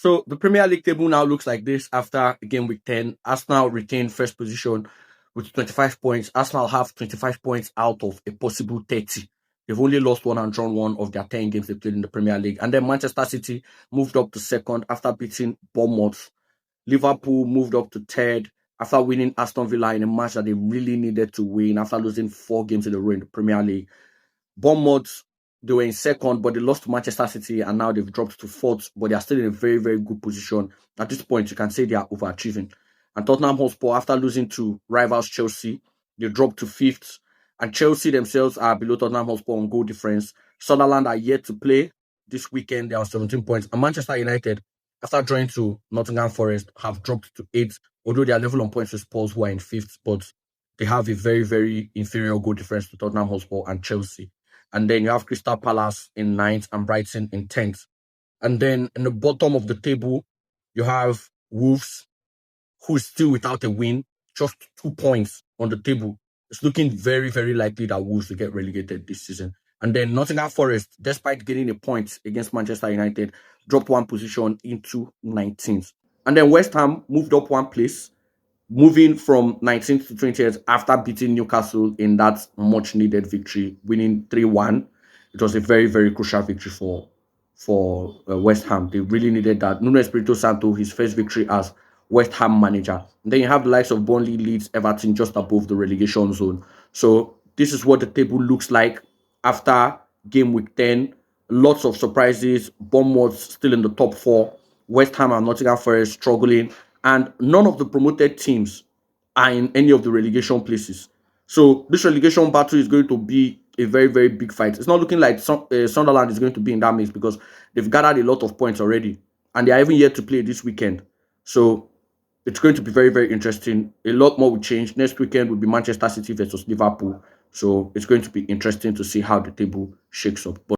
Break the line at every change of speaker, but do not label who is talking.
So the Premier League table now looks like this after game week 10. Arsenal retained first position with 25 points. Arsenal have 25 points out of a possible 30. They've only lost one and drawn one of their 10 games they played in the Premier League. And then Manchester City moved up to second after beating Bournemouth. Liverpool moved up to third after winning Aston Villa in a match that they really needed to win after losing 4 games in a row in the Premier League. Bournemouth, they were in second, but they lost to Manchester City, and now they've dropped to fourth, but they are still in a very, very good position. At this point, you can say they are overachieving. And Tottenham Hotspur, after losing to rivals Chelsea, they dropped to fifth. And Chelsea themselves are below Tottenham Hotspur on goal difference. Sunderland are yet to play this weekend. They are on 17 points. And Manchester United, after drawing to Nottingham Forest, have dropped to eighth, although they are level on points with Spurs, who are in fifth, but they have a very, very inferior goal difference to Tottenham Hotspur and Chelsea. And then you have Crystal Palace in ninth and Brighton in 10th. And then in the bottom of the table, you have Wolves, who is still without a win, just 2 points on the table. It's looking very, very likely that Wolves will get relegated this season. And then Nottingham Forest, despite getting a point against Manchester United, dropped one position into 19th. And then West Ham moved up one place, moving from 19th to 20th after beating Newcastle in that much needed victory, winning 3-1. It was a very, very crucial victory for West Ham. They really needed that. Nuno Espirito Santo, his first victory as West Ham manager. And then you have the likes of Burnley, Leeds, Everton just above the relegation zone. So this is what the table looks like after game week 10. Lots of surprises. Bournemouth still in the top four. West Ham and Nottingham Forest struggling. And none of the promoted teams are in any of the relegation places. So this relegation battle is going to be a very, very big fight. It's not looking like Sunderland is going to be in that mix because they've gathered a lot of points already. And they are even yet to play this weekend. So it's going to be very, very interesting. A lot more will change. Next weekend will be Manchester City versus Liverpool. So it's going to be interesting to see how the table shakes up. But